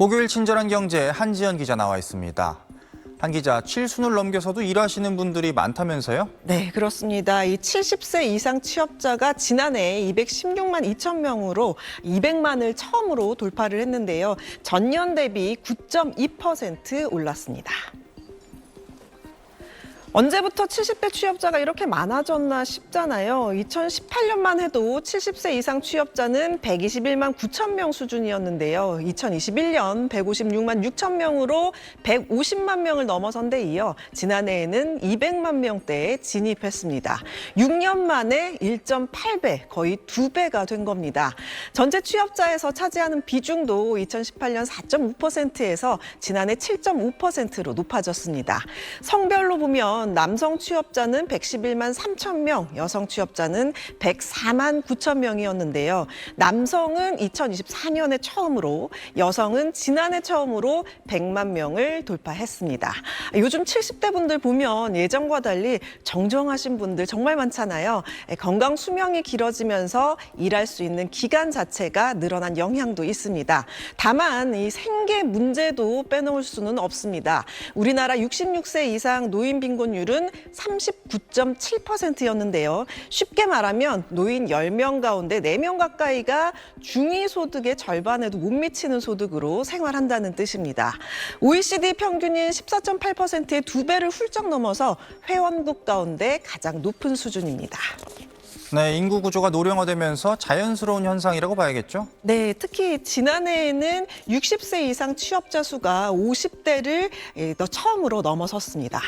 목요일 친절한 경제 한지연 기자 나와 있습니다. 한 기자, 7순을 넘겨서도 일하시는 분들이 많다면서요? 네, 그렇습니다. 이 70세 이상 취업자가 지난해 216만 2천 명으로 200만을 처음으로 돌파를 했는데요. 전년 대비 9.2% 올랐습니다. 언제부터 70대 취업자가 이렇게 많아졌나 싶잖아요. 2018년만 해도 70세 이상 취업자는 121만 9천 명 수준이었는데요. 2021년 156만 6천 명으로 150만 명을 넘어선 데 이어 지난해에는 200만 명대에 진입했습니다. 6년 만에 1.8배, 거의 2배가 된 겁니다. 전체 취업자에서 차지하는 비중도 2018년 4.5%에서 지난해 7.5%로 높아졌습니다. 성별로 보면 남성 취업자는 111만 3천 명, 여성 취업자는 104만 9천 명이었는데요. 남성은 2024년에 처음으로, 여성은 지난해 처음으로 100만 명을 돌파했습니다. 요즘 70대 분들 보면 예전과 달리 정정하신 분들 정말 많잖아요. 건강 수명이 길어지면서 일할 수 있는 기간 자체가 늘어난 영향도 있습니다. 다만 이 생계 문제도 빼놓을 수는 없습니다. 우리나라 66세 이상 노인 빈곤율은 39.7%였는데요. 쉽게 말하면 노인 10명 가운데 4명 가까이가 중위소득의 절반에도 못 미치는 소득으로 생활한다는 뜻입니다. OECD 평균인 14.8%의 2배를 훌쩍 넘어서 회원국 가운데 가장 높은 수준입니다. 네, 인구 구조가 노령화되면서 자연스러운 현상이라고 봐야겠죠? 네, 특히 지난해에는 60세 이상 취업자 수가 50대를 처음으로 넘어섰습니다.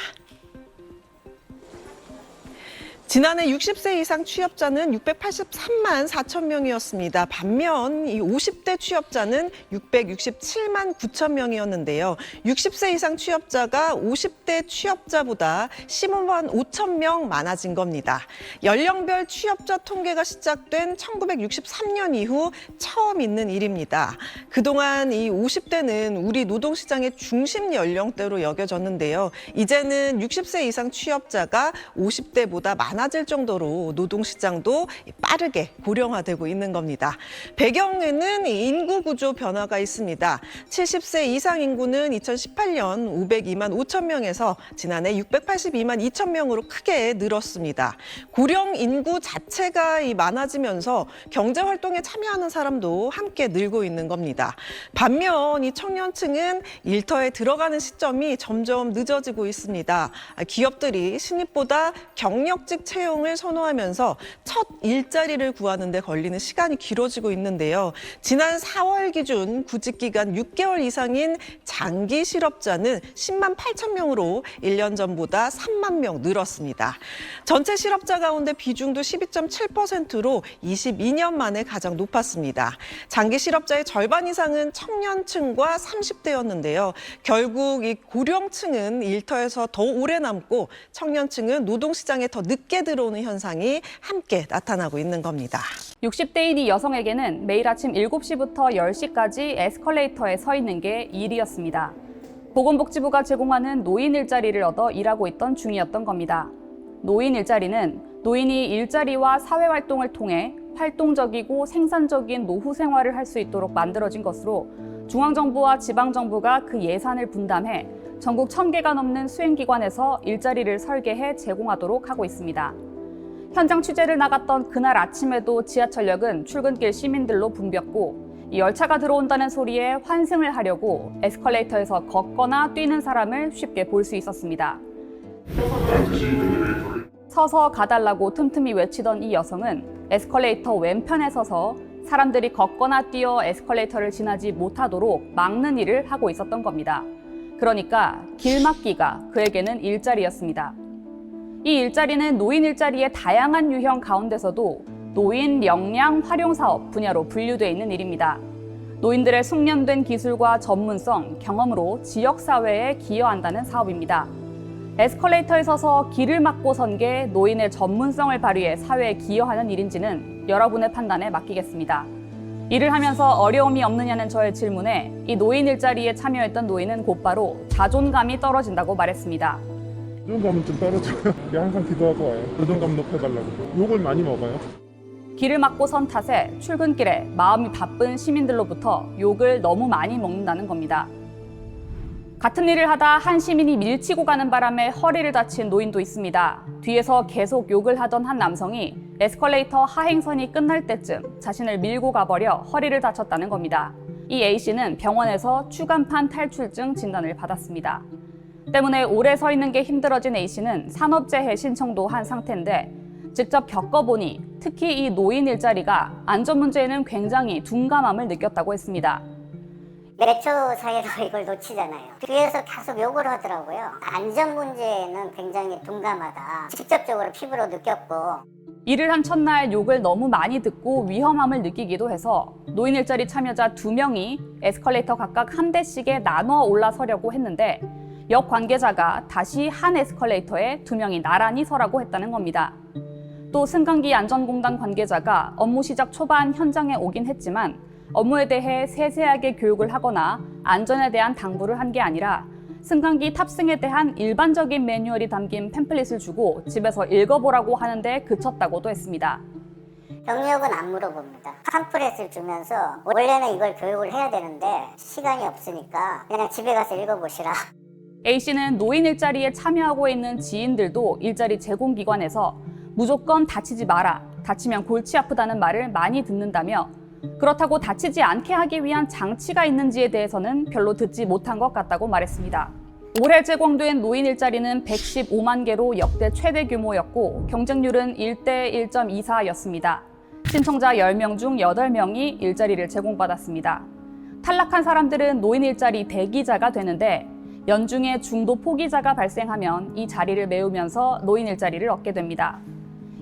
지난해 60세 이상 취업자는 683만 4천 명이었습니다. 반면 이 50대 취업자는 667만 9천 명이었는데요. 60세 이상 취업자가 50대 취업자보다 15만 5천 명 많아진 겁니다. 연령별 취업자 통계가 시작된 1963년 이후 처음 있는 일입니다. 그동안 이 50대는 우리 노동시장의 중심 연령대로 여겨졌는데요. 이제는 60세 이상 취업자가 50대보다 많아질 정도로 노동시장도 빠르게 고령화되고 있는 겁니다. 배경에는 인구 구조 변화가 있습니다. 70세 이상 인구는 2018년 502만 5천 명에서 지난해 682만 2천 명으로 크게 늘었습니다. 고령 인구 자체가 많아지면서 경제활동에 참여하는 사람도 함께 늘고 있는 겁니다. 반면 이 청년층은 일터에 들어가는 시점이 점점 늦어지고 있습니다. 기업들이 신입보다 경력직 채용을 선호하면서 첫 일자리를 구하는 데 걸리는 시간이 길어지고 있는데요. 지난 4월 기준 구직 기간 6개월 이상인 장기 실업자는 10만 8천 명으로 1년 전보다 3만 명 늘었습니다. 전체 실업자 가운데 비중도 12.7%로 22년 만에 가장 높았습니다. 장기 실업자의 절반 이상은 청년층과 30대였는데요. 결국 이 고령층은 일터에서 더 오래 남고 청년층은 노동시장에 더 늦게 들어오는 현상이 함께 나타나고 있는 겁니다. 60대인 이 여성에게는 매일 아침 7시부터 10시까지 에스컬레이터에 서 있는 게 일이었습니다. 보건복지부가 제공하는 노인 일자리를 얻어 일하고 있던 중이었던 겁니다. 노인 일자리는 노인이 일자리와 사회활동을 통해 활동적이고 생산적인 노후 생활을 할 수 있도록 만들어진 것으로 중앙정부와 지방정부가 그 예산을 분담해 전국 1,000개가 넘는 수행기관에서 일자리를 설계해 제공하도록 하고 있습니다. 현장 취재를 나갔던 그날 아침에도 지하철역은 출근길 시민들로 붐볐고 이 열차가 들어온다는 소리에 환승을 하려고 에스컬레이터에서 걷거나 뛰는 사람을 쉽게 볼 수 있었습니다. 서서 가달라고 틈틈이 외치던 이 여성은 에스컬레이터 왼편에 서서 사람들이 걷거나 뛰어 에스컬레이터를 지나지 못하도록 막는 일을 하고 있었던 겁니다. 그러니까 길 막기가 그에게는 일자리였습니다. 이 일자리는 노인 일자리의 다양한 유형 가운데서도 노인 역량 활용 사업 분야로 분류되어 있는 일입니다. 노인들의 숙련된 기술과 전문성, 경험으로 지역사회에 기여한다는 사업입니다. 에스컬레이터에 서서 길을 막고 선 게 노인의 전문성을 발휘해 사회에 기여하는 일인지는 여러분의 판단에 맡기겠습니다. 일을 하면서 어려움이 없느냐는 저의 질문에 이 노인 일자리에 참여했던 노인은 곧바로 자존감이 떨어진다고 말했습니다. 자존감은 좀 떨어져요. 항상 기도하고 와요. 자존감 높여달라고. 욕을 많이 먹어요. 길을 막고 선 탓에 출근길에 마음이 바쁜 시민들로부터 욕을 너무 많이 먹는다는 겁니다. 같은 일을 하다 한 시민이 밀치고 가는 바람에 허리를 다친 노인도 있습니다. 뒤에서 계속 욕을 하던 한 남성이 에스컬레이터 하행선이 끝날 때쯤 자신을 밀고 가버려 허리를 다쳤다는 겁니다. 이 A씨는 병원에서 추간판 탈출증 진단을 받았습니다. 때문에 오래 서 있는 게 힘들어진 A씨는 산업재해 신청도 한 상태인데 직접 겪어보니 특히 이 노인 일자리가 안전 문제에는 굉장히 둔감함을 느꼈다고 했습니다. 몇 초 사이로 이걸 놓치잖아요. 뒤에서 계속 욕을 하더라고요. 안전 문제에는 굉장히 둔감하다. 직접적으로 피부로 느꼈고. 일을 한 첫날 욕을 너무 많이 듣고 위험함을 느끼기도 해서 노인 일자리 참여자 2명이 에스컬레이터 각각 한 대씩에 나눠 올라서려고 했는데 역 관계자가 다시 한 에스컬레이터에 2명이 나란히 서라고 했다는 겁니다. 또 승강기 안전공단 관계자가 업무 시작 초반 현장에 오긴 했지만 업무에 대해 세세하게 교육을 하거나 안전에 대한 당부를 한 게 아니라 승강기 탑승에 대한 일반적인 매뉴얼이 담긴 팸플릿을 주고 집에서 읽어보라고 하는데 그쳤다고도 했습니다. 경력은 안 물어봅니다. 팜플렛을 주면서 원래는 이걸 교육을 해야 되는데 시간이 없으니까 그냥 집에 가서 읽어보시라. A씨는 노인 일자리에 참여하고 있는 지인들도 일자리 제공기관에서 무조건 다치지 마라, 다치면 골치 아프다는 말을 많이 듣는다며 그렇다고 다치지 않게 하기 위한 장치가 있는지에 대해서는 별로 듣지 못한 것 같다고 말했습니다. 올해 제공된 노인 일자리는 115만 개로 역대 최대 규모였고 경쟁률은 1대 1.24였습니다. 신청자 10명 중 8명이 일자리를 제공받았습니다. 탈락한 사람들은 노인 일자리 대기자가 되는데 연중에 중도 포기자가 발생하면 이 자리를 메우면서 노인 일자리를 얻게 됩니다.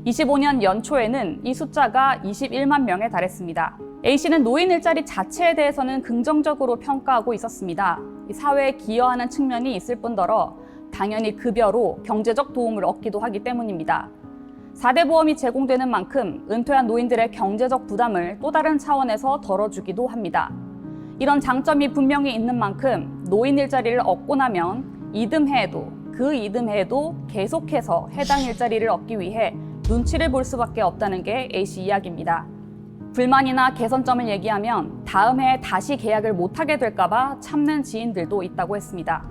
25년 연초에는 이 숫자가 21만 명에 달했습니다. A씨는 노인 일자리 자체에 대해서는 긍정적으로 평가하고 있었습니다. 사회에 기여하는 측면이 있을 뿐더러 당연히 급여로 경제적 도움을 얻기도 하기 때문입니다. 4대 보험이 제공되는 만큼 은퇴한 노인들의 경제적 부담을 또 다른 차원에서 덜어주기도 합니다. 이런 장점이 분명히 있는 만큼 노인 일자리를 얻고 나면 이듬해에도 그 이듬해에도 계속해서 해당 일자리를 얻기 위해 눈치를 볼 수밖에 없다는 게 A씨 이야기입니다. 불만이나 개선점을 얘기하면 다음 해에 다시 계약을 못하게 될까봐 참는 지인들도 있다고 했습니다.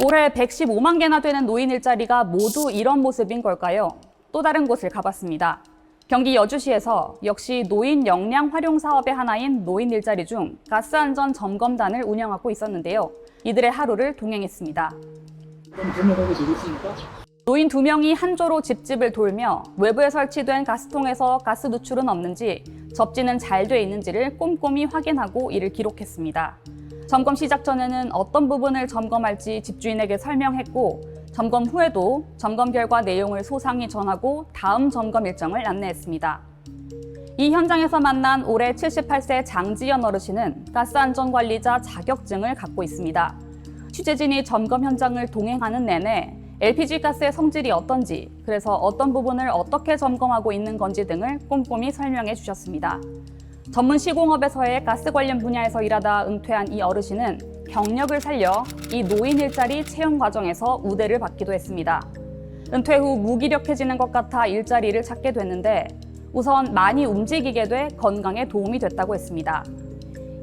올해 115만 개나 되는 노인 일자리가 모두 이런 모습인 걸까요? 또 다른 곳을 가봤습니다. 경기 여주시에서 역시 노인 역량 활용 사업의 하나인 노인 일자리 중 가스안전점검단을 운영하고 있었는데요. 이들의 하루를 동행했습니다. 노인 2명이 한 조로 집집을 돌며 외부에 설치된 가스통에서 가스 누출은 없는지, 접지는 잘 돼 있는지를 꼼꼼히 확인하고 이를 기록했습니다. 점검 시작 전에는 어떤 부분을 점검할지 집주인에게 설명했고, 점검 후에도 점검 결과 내용을 소상히 전하고 다음 점검 일정을 안내했습니다. 이 현장에서 만난 올해 78세 장지연 어르신은 가스안전관리자 자격증을 갖고 있습니다. 취재진이 점검 현장을 동행하는 내내 LPG 가스의 성질이 어떤지, 그래서 어떤 부분을 어떻게 점검하고 있는 건지 등을 꼼꼼히 설명해 주셨습니다. 전문 시공업에서의 가스 관련 분야에서 일하다 은퇴한 이 어르신은 경력을 살려 이 노인 일자리 채용 과정에서 우대를 받기도 했습니다. 은퇴 후 무기력해지는 것 같아 일자리를 찾게 됐는데 우선 많이 움직이게 돼 건강에 도움이 됐다고 했습니다.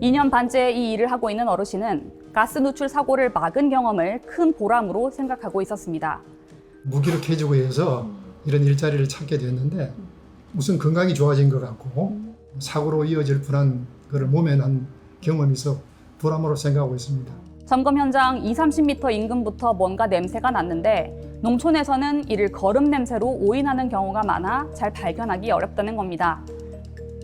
2년 반째 이 일을 하고 있는 어르신은 가스 누출 사고를 막은 경험을 큰 보람으로 생각하고 있었습니다. 무기력해지고 해서 이런 일자리를 찾게 됐는데 우선 건강이 좋아진 것 같고 사고로 이어질 뻔한 것을 몸에 난 경험이 있어 보람으로 생각하고 있습니다. 점검 현장 20-30m 인근부터 뭔가 냄새가 났는데 농촌에서는 이를 거름 냄새로 오인하는 경우가 많아 잘 발견하기 어렵다는 겁니다.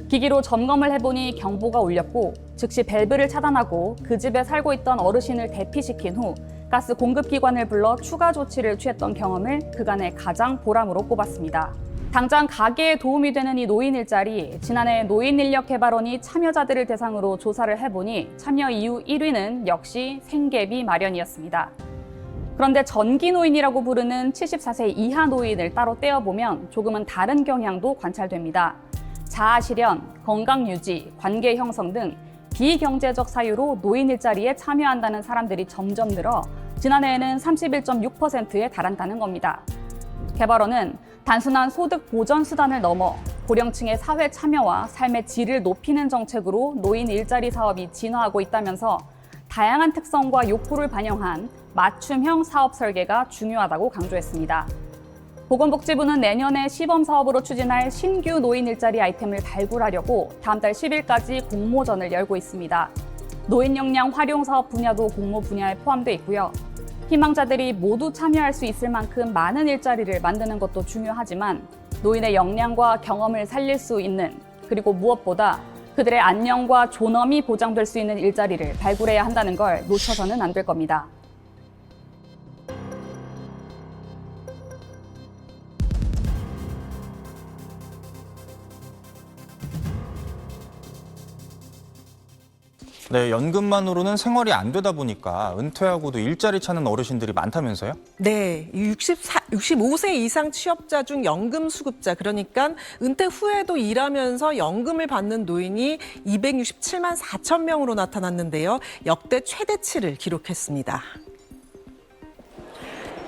기기로 점검을 해보니 경보가 울렸고 즉시 밸브를 차단하고 그 집에 살고 있던 어르신을 대피시킨 후 가스 공급기관을 불러 추가 조치를 취했던 경험을 그간의 가장 보람으로 꼽았습니다. 당장 가게에 도움이 되는 이 노인 일자리, 지난해 노인인력개발원이 참여자들을 대상으로 조사를 해보니 참여 이유 1위는 역시 생계비 마련이었습니다. 그런데 전기 노인이라고 부르는 74세 이하 노인을 따로 떼어보면 조금은 다른 경향도 관찰됩니다. 자아 실현, 건강 유지, 관계 형성 등 비경제적 사유로 노인 일자리에 참여한다는 사람들이 점점 늘어 지난해에는 31.6%에 달한다는 겁니다. 개발원은 단순한 소득 보전 수단을 넘어 고령층의 사회 참여와 삶의 질을 높이는 정책으로 노인 일자리 사업이 진화하고 있다면서 다양한 특성과 욕구를 반영한 맞춤형 사업 설계가 중요하다고 강조했습니다. 보건복지부는 내년에 시범사업으로 추진할 신규 노인 일자리 아이템을 발굴하려고 다음 달 10일까지 공모전을 열고 있습니다. 노인 역량 활용 사업 분야도 공모 분야에 포함되어 있고요. 희망자들이 모두 참여할 수 있을 만큼 많은 일자리를 만드는 것도 중요하지만 노인의 역량과 경험을 살릴 수 있는, 그리고 무엇보다 그들의 안녕과 존엄이 보장될 수 있는 일자리를 발굴해야 한다는 걸 놓쳐서는 안 될 겁니다. 네, 연금만으로는 생활이 안 되다 보니까 은퇴하고도 일자리 찾는 어르신들이 많다면서요? 네, 65세 이상 취업자 중 연금 수급자, 그러니까 은퇴 후에도 일하면서 연금을 받는 노인이 267만 4천 명으로 나타났는데요. 역대 최대치를 기록했습니다.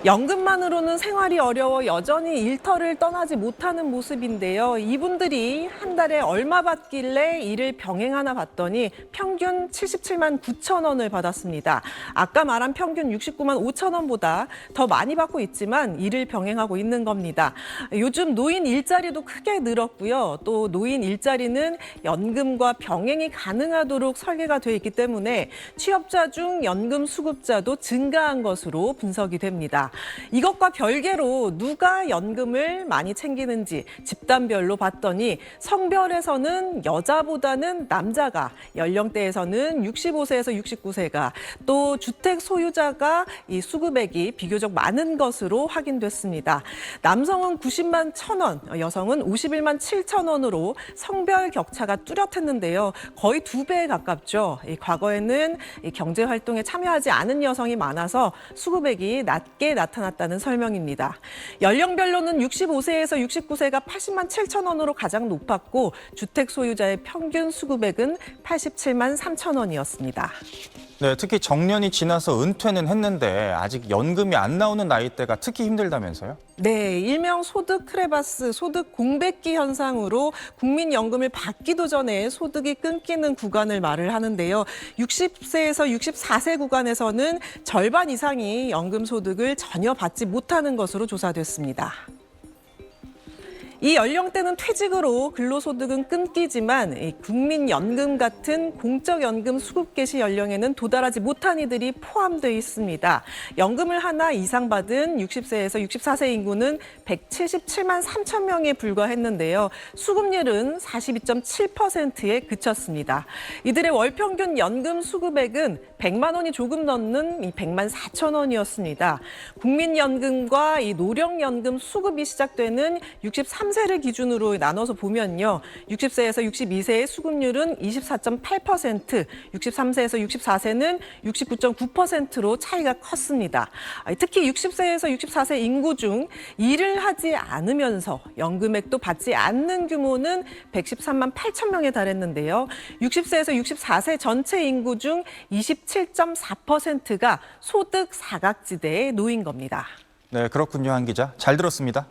연금만으로는 생활이 어려워 여전히 일터를 떠나지 못하는 모습인데요. 이분들이 한 달에 얼마 받길래 이를 병행하나 봤더니 평균 77만 9천 원을 받았습니다. 아까 말한 평균 69만 5천 원보다 더 많이 받고 있지만 이를 병행하고 있는 겁니다. 요즘 노인 일자리도 크게 늘었고요. 또 노인 일자리는 연금과 병행이 가능하도록 설계가 돼 있기 때문에 취업자 중 연금 수급자도 증가한 것으로 분석이 됩니다. 이것과 별개로 누가 연금을 많이 챙기는지 집단별로 봤더니 성별에서는 여자보다는 남자가, 연령대에서는 65세에서 69세가, 또 주택 소유자가 이 수급액이 비교적 많은 것으로 확인됐습니다. 남성은 90만 1천 원, 여성은 51만 7천 원으로 성별 격차가 뚜렷했는데요. 거의 2배에 가깝죠. 과거에는 경제활동에 참여하지 않은 여성이 많아서 수급액이 낮게 나타났다는 설명입니다. 연령별로는 65세에서 69세가 80만 7천 원으로 가장 높았고 주택 소유자의 평균 수급액은 87만 3천 원이었습니다. 네, 특히 정년이 지나서 은퇴는 했는데 아직 연금이 안 나오는 나이대가 특히 힘들다면서요? 네, 일명 소득 크레바스, 소득 공백기 현상으로 국민연금을 받기도 전에 소득이 끊기는 구간을 말을 하는데요. 60세에서 64세 구간에서는 절반 이상이 연금 소득을 전혀 받지 못하는 것으로 조사됐습니다. 이 연령대는 퇴직으로 근로소득은 끊기지만 국민연금 같은 공적연금 수급 개시 연령에는 도달하지 못한 이들이 포함되어 있습니다. 연금을 하나 이상 받은 60세에서 64세 인구는 177만 3천 명에 불과했는데요. 수급률은 42.7%에 그쳤습니다. 이들의 월평균 연금 수급액은 100만 원이 조금 넘는 100만 4천 원이었습니다. 국민연금과 이 노령연금 수급이 시작되는 63세를 기준으로 나눠서 보면요. 60세에서 62세의 수급률은 24.8%, 63세에서 64세는 69.9%로 차이가 컸습니다. 특히 60세에서 64세 인구 중 일을 하지 않으면서 연금액도 받지 않는 규모는 113만 8천 명에 달했는데요. 60세에서 64세 전체 인구 중 27.4%가 소득 사각지대에 놓인 겁니다. 네, 그렇군요, 한 기자. 잘 들었습니다.